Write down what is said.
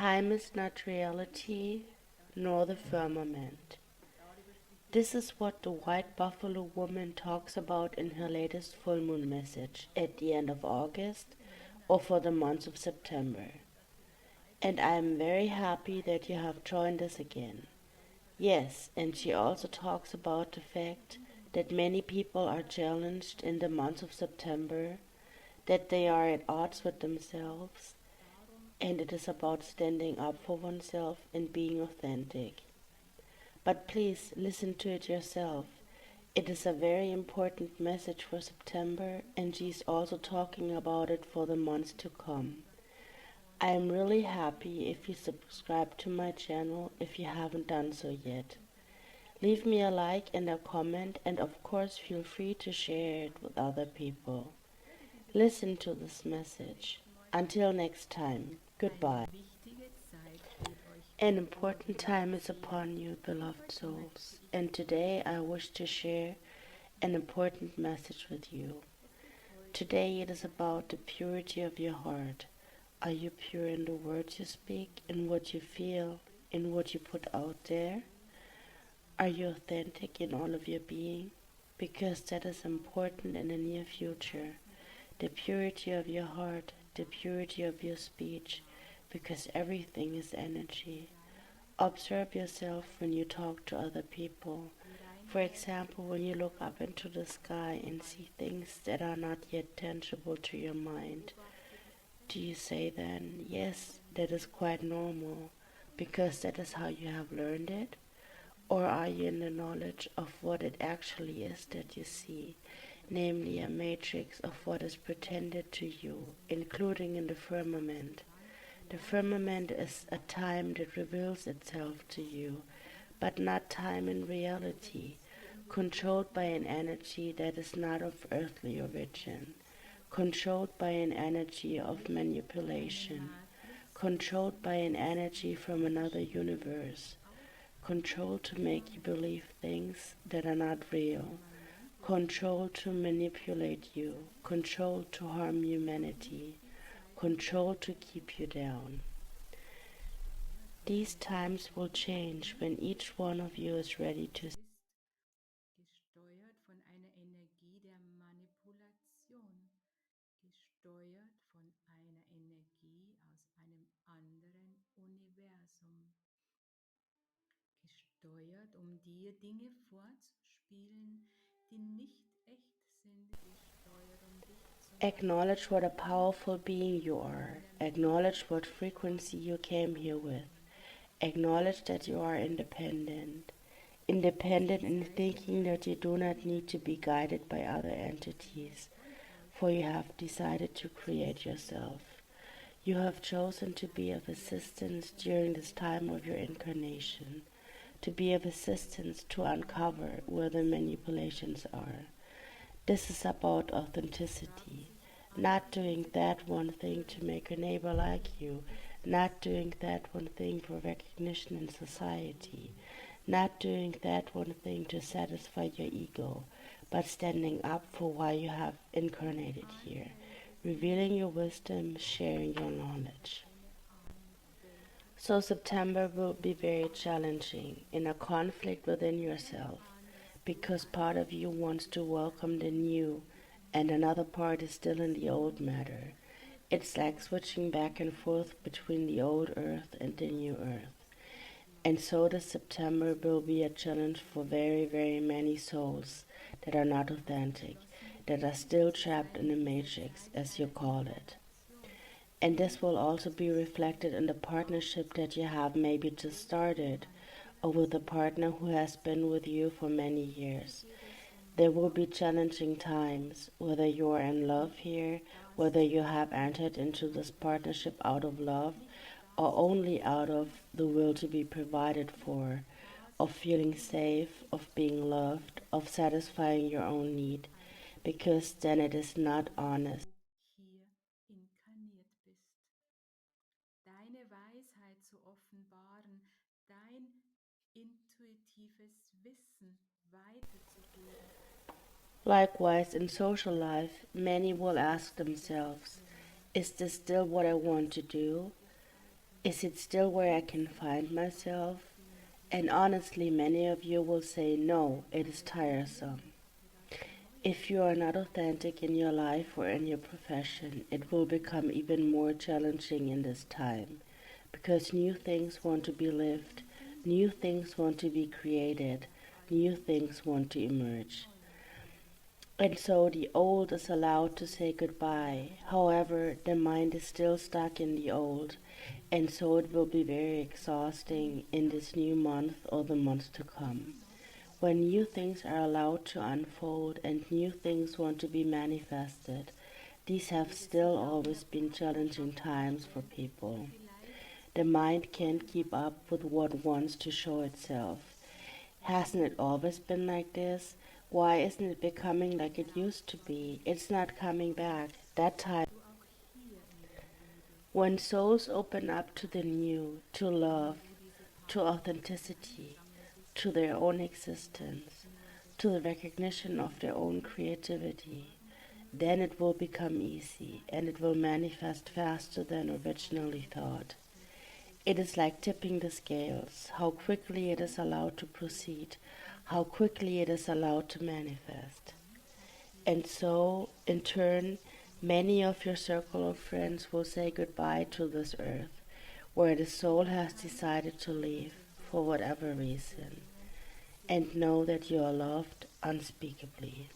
Time is not reality, nor the firmament. This is what the white buffalo woman talks about in her latest full moon message at the end of August or for the month of September. And I am very happy that you have joined us again. Yes, and she also talks about the fact that many people are challenged in the month of September, that they are at odds with themselves, and it is about standing up for oneself and being authentic. But please listen to it yourself. It is a very important message for September, and she's also talking about it for the months to come. I am really happy if you subscribe to my channel if you haven't done so yet. Leave me a like and a comment, and of course feel free to share it with other people. Listen to this message. Until next time, goodbye. An important time is upon you, beloved souls, and today I wish to share an important message with you. Today it is about the purity of your heart. Are you pure in the words you speak, in what you feel, in what you put out there? Are you authentic in all of your being? Because that is important in the near future. The purity of your heart, the purity of your speech, because everything is energy. Observe yourself when you talk to other people. For example, when you look up into the sky and see things that are not yet tangible to your mind. Do you say then, yes, that is quite normal, because that is how you have learned it? Or are you in the knowledge of what it actually is that you see, namely a matrix of what is pretended to you, including in the firmament? The firmament is a time that reveals itself to you, but not time in reality, controlled by an energy that is not of earthly origin, controlled by an energy of manipulation, controlled by an energy from another universe, controlled to make you believe things that are not real, controlled to manipulate you, controlled to harm humanity, controlled to keep you down. These times will change when each one of you is ready to gesteuert von einer Energie der Manipulation, gesteuert von einer Energie aus einem anderen Universum, gesteuert, um dir Dinge vorzuspielen, die nicht echt sind, gesteuert, um dich zu acknowledge what a powerful being you in are. der Acknowledge what frequency you came here with. Acknowledge that you are independent. Independent in thinking that you do not need to be guided by other entities, for you have decided to create yourself. You have chosen to be of assistance during this time of your incarnation, to be of assistance to uncover where the manipulations are. This is about authenticity, not doing that one thing to make your neighbor like you, not doing that one thing for recognition in society, not doing that one thing to satisfy your ego, but standing up for why you have incarnated here, revealing your wisdom, sharing your knowledge. So September will be very challenging, in a conflict within yourself, because part of you wants to welcome the new and another part is still in the old matter. It's like switching back and forth between the old earth and the new earth. And so this September will be a challenge for very, very many souls that are not authentic, that are still trapped in the matrix, as you call it. And this will also be reflected in the partnership that you have maybe just started, or with a partner who has been with you for many years. There will be challenging times, whether you are in love here, whether you have entered into this partnership out of love, or only out of the will to be provided for, of feeling safe, of being loved, of satisfying your own need, because then it is not honest. hier inkarniert bist. Deine Weisheit zu offenbaren, dein intuitives Wissen weiterzugeben. Likewise, in social life, many will ask themselves, is this still what I want to do? Is it still where I can find myself? And honestly, many of you will say, no, it is tiresome. If you are not authentic in your life or in your profession, it will become even more challenging in this time, because new things want to be lived, new things want to be created, new things want to emerge. And so the old is allowed to say goodbye. However, the mind is still stuck in the old, and so it will be very exhausting in this new month or the months to come. When new things are allowed to unfold and new things want to be manifested, these have still always been challenging times for people. The mind can't keep up with what wants to show itself. Hasn't it always been like this? Why isn't it becoming like it used to be? It's not coming back. That time. When souls open up to the new, to love, to authenticity, to their own existence, to the recognition of their own creativity, then it will become easy and it will manifest faster than originally thought. It is like tipping the scales, how quickly it is allowed to proceed, how quickly it is allowed to manifest. And so, in turn, many of your circle of friends will say goodbye to this earth, where the soul has decided to leave for whatever reason. And know that you are loved unspeakably.